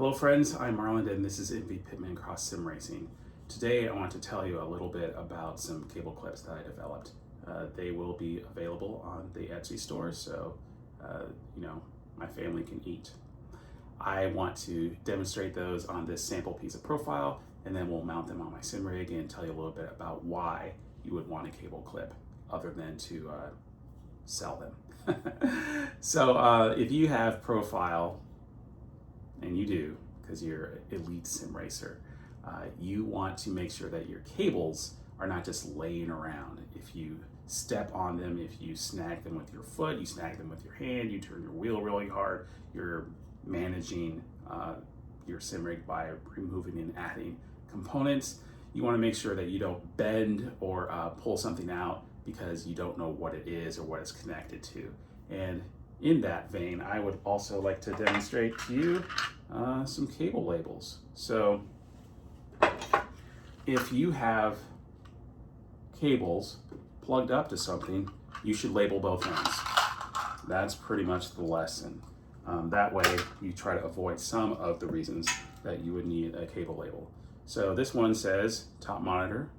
Hello friends, I'm Marlon and this is MV Pitman Cross Sim Racing. Today I want to tell you a little bit about some cable clips that I developed. They will be available on the Etsy store, so my family can eat. I want to demonstrate those on this sample piece of profile, and then we'll mount them on my sim rig and tell you a little bit about why you would want a cable clip other than to sell them. So if you have profile, and you do because you're an elite sim racer, you want to make sure that your cables are not just laying around. If you step on them, if you snag them with your foot, you snag them with your hand, you turn your wheel really hard, you're managing your sim rig by removing and adding components. You want to make sure that you don't bend or pull something out because you don't know what it is or what it's connected to. And in that vein, I would also like to demonstrate to you some cable labels. So if you have cables plugged up to something, you should label both ends. That's pretty much the lesson. That way you try to avoid some of the reasons that you would need a cable label. So this one says top monitor.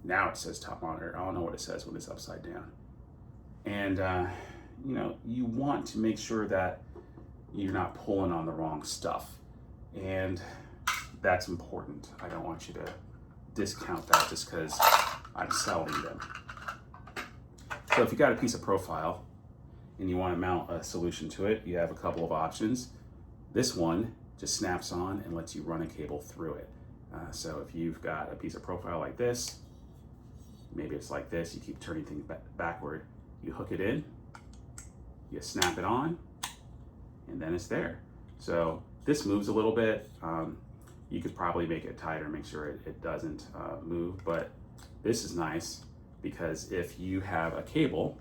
Now it says top monitor. I don't know what it says when it's upside down. And you want to make sure that you're not pulling on the wrong stuff. And that's important. I don't want you to discount that just because I'm selling them. So if you got a piece of profile and you want to mount a solution to it, you have a couple of options. This one just snaps on and lets you run a cable through it. So if you've got a piece of profile like this, maybe it's like this, you keep turning things backward, you hook it in, you snap it on, and then it's there. So this moves a little bit. You could probably make it tighter, make sure it doesn't move, but this is nice because if you have a cable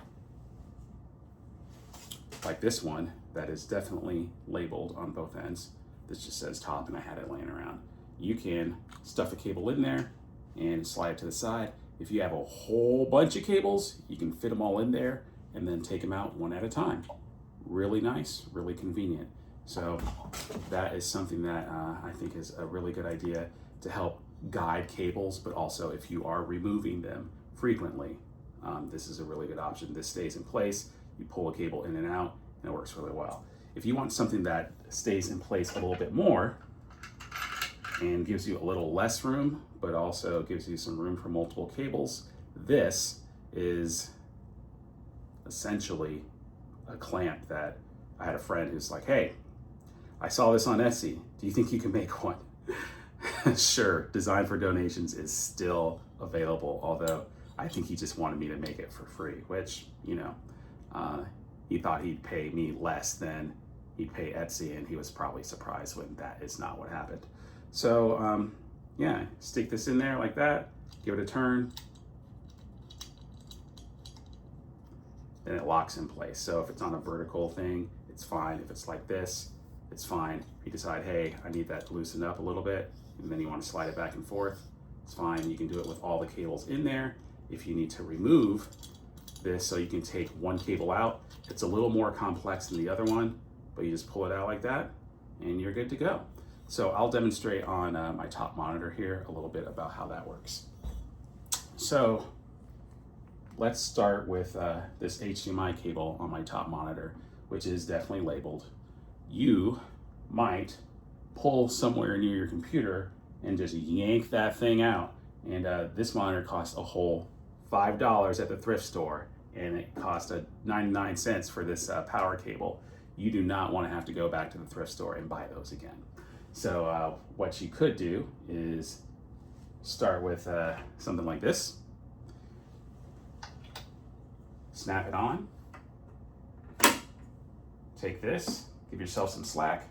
like this one that is definitely labeled on both ends, this just says top and I had it laying around, you can stuff a cable in there and slide it to the side. If you have a whole bunch of cables, you can fit them all in there and then take them out one at a time. Really nice, really convenient. So that is something that I think is a really good idea to help guide cables, but also if you are removing them frequently, this is a really good option. This stays in place, you pull a cable in and out, and it works really well. If you want something that stays in place a little bit more and gives you a little less room, but also gives you some room for multiple cables, this is essentially a clamp that I had a friend who's like, hey, I saw this on Etsy. Do you think you can make one? Sure, Design for Donations is still available, although I think he just wanted me to make it for free, which, he thought he'd pay me less than he'd pay Etsy, and he was probably surprised when that is not what happened. So yeah, stick this in there like that, give it a turn, then it locks in place. So if it's on a vertical thing, it's fine. If it's like this, it's fine. If you decide, hey, I need that to loosen up a little bit, and then you want to slide it back and forth, it's fine. You can do it with all the cables in there. If you need to remove this so you can take one cable out, it's a little more complex than the other one, but you just pull it out like that and you're good to go. So I'll demonstrate on my top monitor here a little bit about how that works. So let's start with this HDMI cable on my top monitor, which is definitely labeled. You might pull somewhere near your computer and just yank that thing out. And this monitor costs a whole $5 at the thrift store, and it cost 99 cents for this power cable. You do not want to have to go back to the thrift store and buy those again. So what you could do is start with something like this. Snap it on. Take this, give yourself some slack,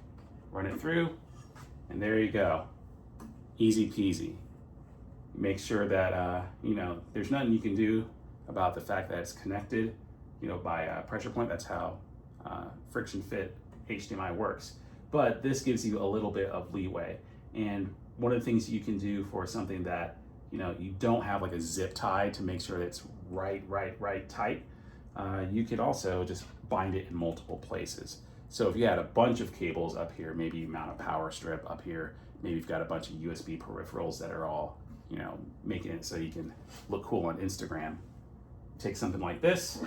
run it through, and there you go. Easy peasy. Make sure that there's nothing you can do about the fact that it's connected, by a pressure point. That's how friction fit HDMI works. But this gives you a little bit of leeway. And one of the things you can do for something that you don't have like a zip tie to make sure that it's right tight, you could also just bind it in multiple places. So if you had a bunch of cables up here, maybe you mount a power strip up here, maybe you've got a bunch of USB peripherals that are all, you know, making it so you can look cool on Instagram. Take something like this,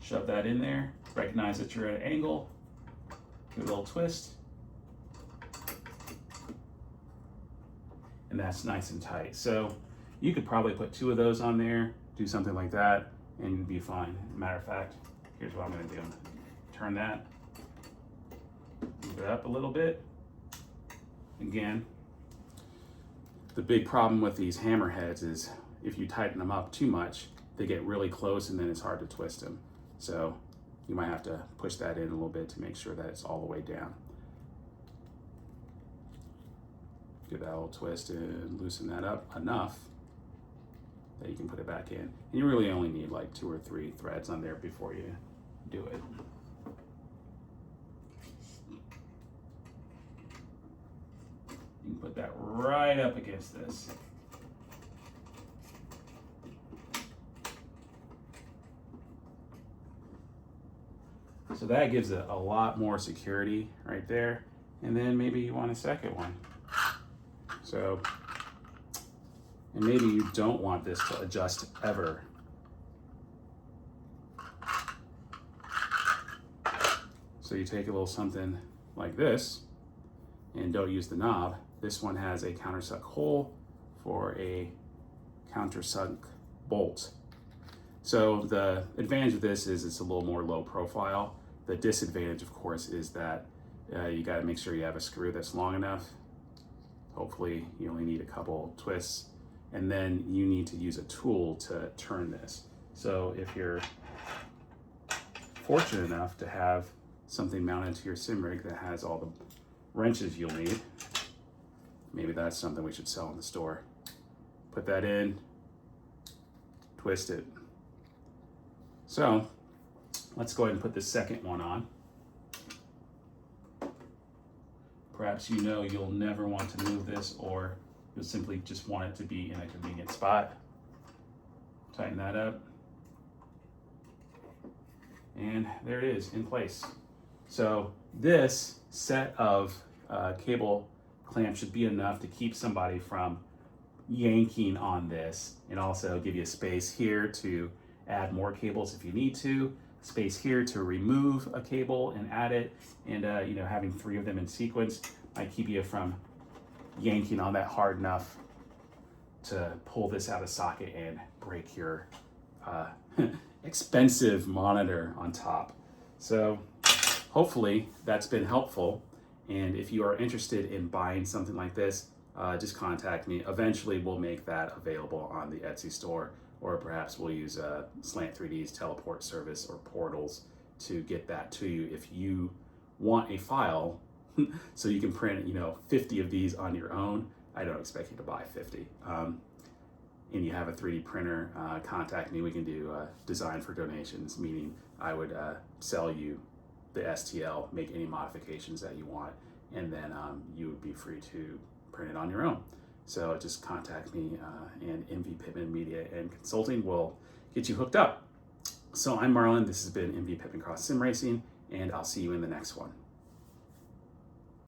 shove that in there, recognize that you're at an angle, give it a little twist, and that's nice and tight. So you could probably put 2 of those on there, do something like that, and you'd be fine. Matter of fact, here's what I'm gonna do. Turn that, move it up a little bit. Again, the big problem with these hammerheads is if you tighten them up too much, they get really close and then it's hard to twist them. So you might have to push that in a little bit to make sure that it's all the way down. Give that a little twist and loosen that up enough that you can put it back in. And you really only need like 2 or 3 threads on there before you do it. You can put that right up against this. So that gives it a lot more security right there. And then maybe you want a second one. So, and maybe you don't want this to adjust ever. So you take a little something like this and don't use the knob. This one has a countersunk hole for a countersunk bolt. So the advantage of this is it's a little more low profile. The disadvantage, of course, is that you got to make sure you have a screw that's long enough. Hopefully you only need a couple twists, and then you need to use a tool to turn this. So if you're fortunate enough to have something mounted to your sim rig that has all the wrenches you'll need, maybe that's something we should sell in the store. Put that in, twist it. So let's go ahead and put the second one on. Perhaps you know you'll never want to move this, or you'll simply just want it to be in a convenient spot. Tighten that up. And there it is, in place. So this set of cable clamps should be enough to keep somebody from yanking on this, and also give you space here to add more cables if you need to, space here to remove a cable and add it, and you know, having 3 of them in sequence might keep you from yanking on that hard enough to pull this out of socket and break your expensive monitor on top. So hopefully that's been helpful, and if you are interested in buying something like this, just contact me. Eventually we'll make that available on the Etsy store, or perhaps we'll use Slant3D's teleport service or portals to get that to you if you want a file so you can print, you know, 50 of these on your own. I don't expect you to buy 50. And you have a 3D printer, contact me. We can do design for donations, meaning I would sell you the STL, make any modifications that you want, and then you would be free to print it on your own. So just contact me, and MV Pittman Media and Consulting will get you hooked up. So I'm Marlon, this has been MV Pittman Cross Sim Racing, and I'll see you in the next one.